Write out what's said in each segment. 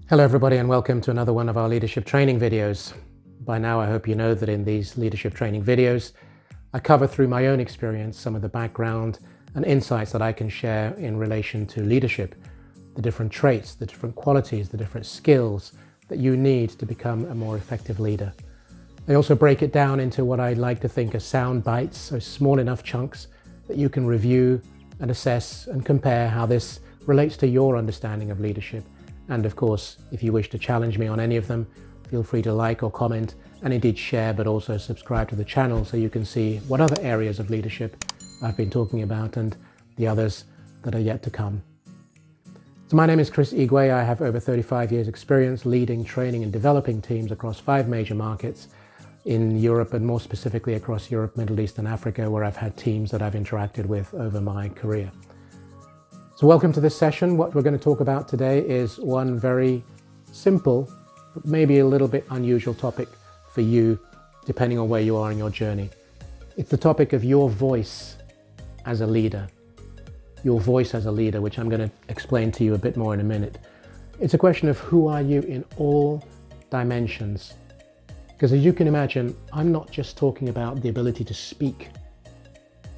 Hello everybody, and welcome to another one of our leadership training videos. By now I hope you know that in these leadership training videos I cover through my own experience some of the background and insights that I can share in relation to leadership, the different traits, the different qualities, the different skills that you need to become a more effective leader. I also break it down into what I like to think are sound bites, so small enough chunks that you can review and assess and compare how this relates to your understanding of leadership. And of course, if you wish to challenge me on any of them, feel free to like or comment, and indeed share, but also subscribe to the channel so you can see what other areas of leadership I've been talking about and the others that are yet to come. So my name is Chris Igwe. I have over 35 years experience leading, training and developing teams across 5 major markets in Europe, and more specifically across Europe, Middle East and Africa, where I've had teams that I've interacted with over my career. So welcome to this session. What we're going to talk about today is one very simple, but maybe a little bit unusual topic for you, depending on where you are in your journey. It's the topic of your voice as a leader. Your voice as a leader, which I'm going to explain to you a bit more in a minute. It's a question of who are you in all dimensions. Because as you can imagine, I'm not just talking about the ability to speak.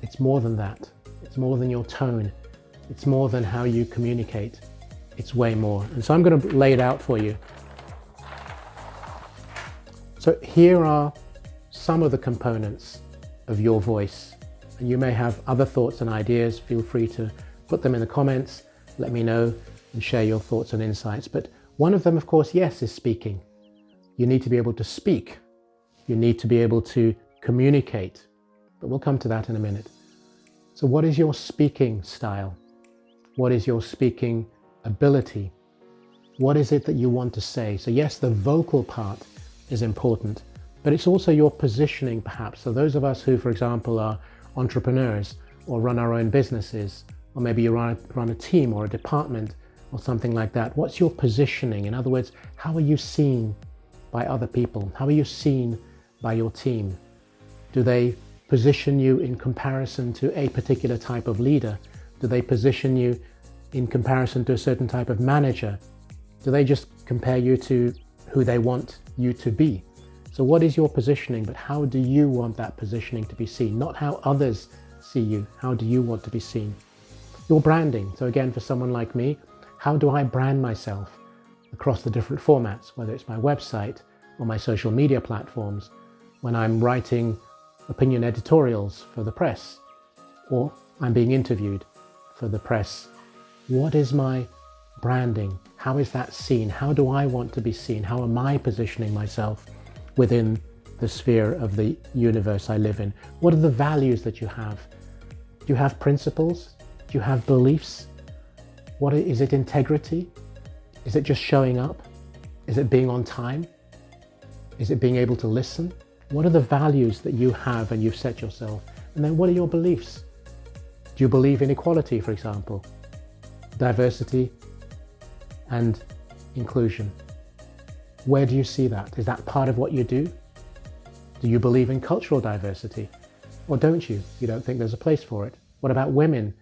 It's more than that. It's more than your tone. It's more than how you communicate. It's way more. And so I'm going to lay it out for you. So here are some of the components of your voice. And you may have other thoughts and ideas. Feel free to put them in the comments. Let me know and share your thoughts and insights. But one of them, of course, yes, is speaking. You need to be able to speak. You need to be able to communicate. But we'll come to that in a minute. So what is your speaking style? What is your speaking ability? What is it that you want to say? So yes, the vocal part is important, but it's also your positioning perhaps. So those of us who, for example, are entrepreneurs or run our own businesses, or maybe you run a team or a department or something like that. What's your positioning? In other words, how are you seen by other people? How are you seen by your team? Do they position you in comparison to a particular type of leader? Do they position you in comparison to a certain type of manager? Do they just compare you to who they want you to be? So what is your positioning, but how do you want that positioning to be seen? Not how others see you. How do you want to be seen? Your branding. So again, for someone like me, how do I brand myself across the different formats, whether it's my website or my social media platforms, when I'm writing opinion editorials for the press, or I'm being interviewed for the press? What is my branding? How is that seen? How do I want to be seen? How am I positioning myself within the sphere of the universe I live in? What are the values that you have? Do you have principles? Do you have beliefs? Is it integrity? Is it just showing up? Is it being on time? Is it being able to listen? What are the values that you have and you've set yourself? And then what are your beliefs? Do you believe in equality, for example? Diversity and inclusion? Where do you see that? Is that part of what you do? Do you believe in cultural diversity? Or don't you? You don't think there's a place for it? What about women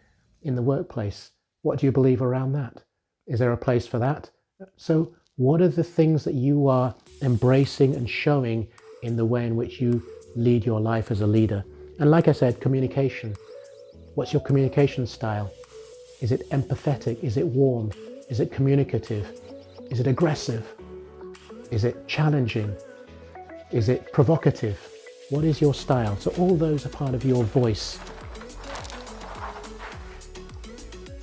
in the workplace? What do you believe around that? Is there a place for that? So what are the things that you are embracing and showing in the way in which you lead your life as a leader? And like I said, communication. What's your communication style? Is it empathetic? Is it warm? Is it communicative? Is it aggressive? Is it challenging? Is it provocative? What is your style? So all those are part of your voice.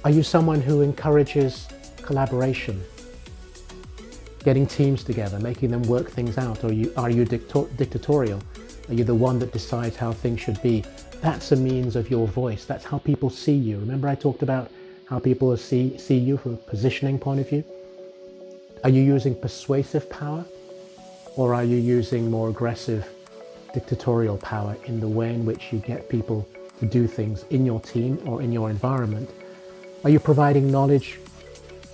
Are you someone who encourages collaboration? Getting teams together, making them work things out? Or are you dictatorial? Are you the one that decides how things should be? That's a means of your voice. That's how people see you. Remember I talked about how people see you from a positioning point of view? Are you using persuasive power, or are you using more aggressive dictatorial power in the way in which you get people to do things in your team or in your environment? Are you providing knowledge,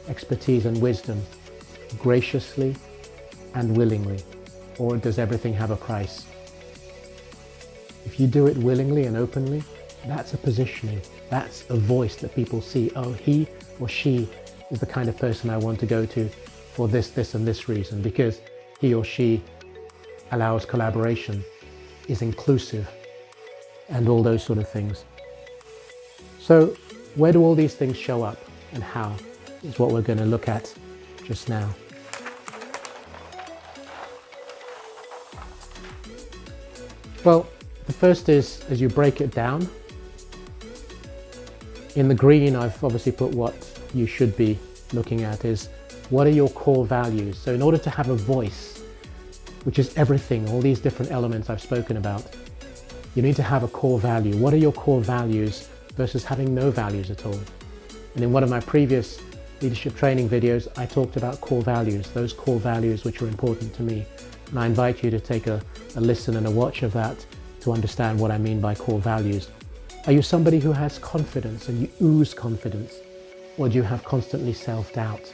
expertise and wisdom graciously and willingly, or does everything have a price? If you do it willingly and openly, that's a positioning. That's a voice that people see. Oh, he or she is the kind of person I want to go to for this, this, and this reason, because he or she allows collaboration, is inclusive, and all those sort of things. So where do all these things show up and how is what we're going to look at just now. Well, the first is, as you break it down, in the green I've obviously put what you should be looking at is, what are your core values? So in order to have a voice, which is everything, all these different elements I've spoken about, you need to have a core value. What are your core values versus having no values at all? And in one of my previous leadership training videos, I talked about core values, those core values which are important to me. And I invite you to take a listen and a watch of that to understand what I mean by core values. Are you somebody who has confidence and you ooze confidence? Or do you have constantly self-doubt?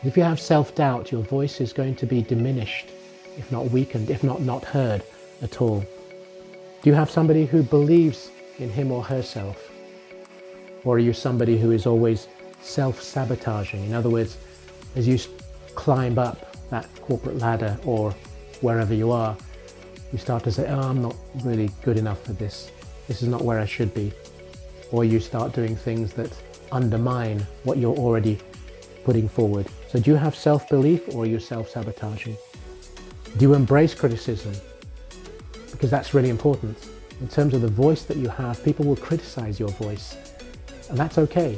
If you have self-doubt, your voice is going to be diminished, if not weakened, if not heard at all. Do you have somebody who believes in him or herself? Or are you somebody who is always self-sabotaging? In other words, as you climb up that corporate ladder or wherever you are, you start to say, oh, I'm not really good enough for this. This is not where I should be. Or you start doing things that undermine what you're already putting forward. So do you have self-belief or are you self-sabotaging? Do you embrace criticism? Because that's really important. In terms of the voice that you have, people will criticize your voice. And that's okay.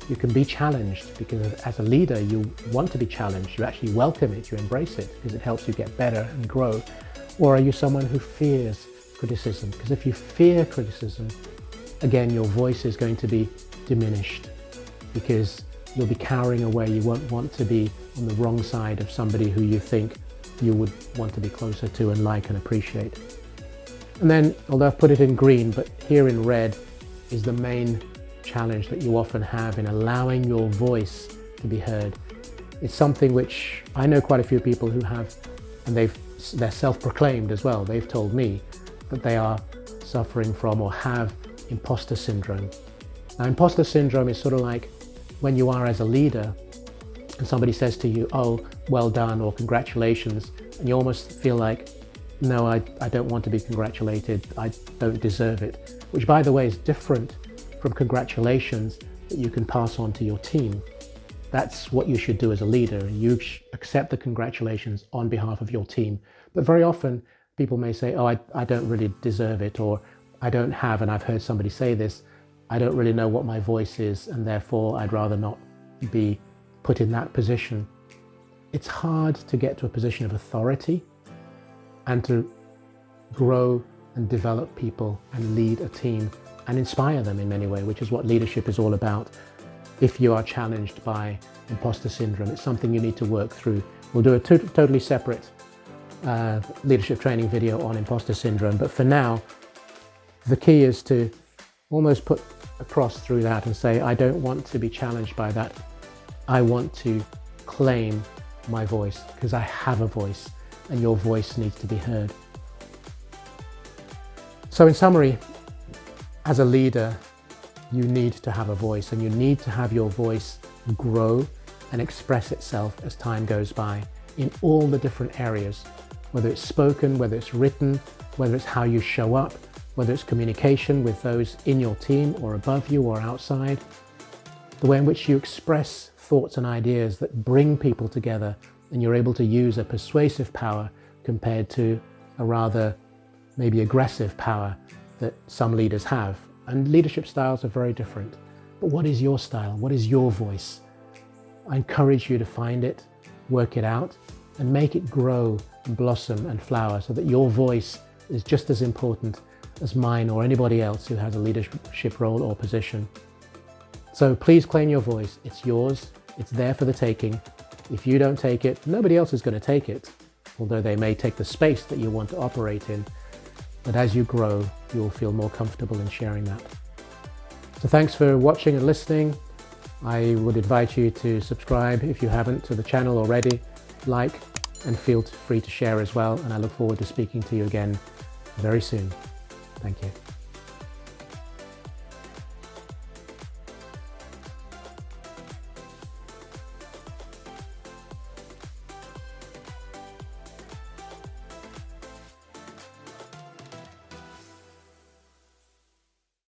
You can be challenged because as a leader, you want to be challenged. You actually welcome it, you embrace it because it helps you get better and grow. Or are you someone who fears criticism? Because if you fear criticism, again, your voice is going to be diminished because you'll be cowering away. You won't want to be on the wrong side of somebody who you think you would want to be closer to and like and appreciate. And then, although I've put it in green, but here in red is the main challenge that you often have in allowing your voice to be heard. It's something which I know quite a few people who have, and they're self-proclaimed as well. They've told me that they are suffering from or have imposter syndrome. Now, imposter syndrome is sort of like when you are as a leader and somebody says to you, oh, well done, or congratulations, and you almost feel like, no, I don't want to be congratulated, I don't deserve it, which by the way is different from congratulations that you can pass on to your team. That's what you should do as a leader. You accept the congratulations on behalf of your team. But very often people may say, oh, I don't really deserve it, or I don't have, and I've heard somebody say this, I don't really know what my voice is, and therefore I'd rather not be put in that position. It's hard to get to a position of authority and to grow and develop people and lead a team and inspire them in many ways, which is what leadership is all about. If you are challenged by imposter syndrome, it's something you need to work through. We'll do a totally separate leadership training video on imposter syndrome, but for now, the key is to almost put across through that and say, I don't want to be challenged by that. I want to claim my voice because I have a voice and your voice needs to be heard. So in summary, as a leader, you need to have a voice and you need to have your voice grow and express itself as time goes by in all the different areas, whether it's spoken, whether it's written, whether it's how you show up, whether it's communication with those in your team or above you or outside, the way in which you express thoughts and ideas that bring people together and you're able to use a persuasive power compared to a rather maybe aggressive power that some leaders have. And leadership styles are very different. But what is your style? What is your voice? I encourage you to find it, work it out, and make it grow and blossom and flower so that your voice is just as important as mine or anybody else who has a leadership role or position. So please claim your voice. It's yours. It's there for the taking. If you don't take it, nobody else is going to take it, although they may take the space that you want to operate in. But as you grow, you will feel more comfortable in sharing that. So thanks for watching and listening. I would invite you to subscribe if you haven't to the channel already, like, and feel free to share as well. And I look forward to speaking to you again very soon. Thank you.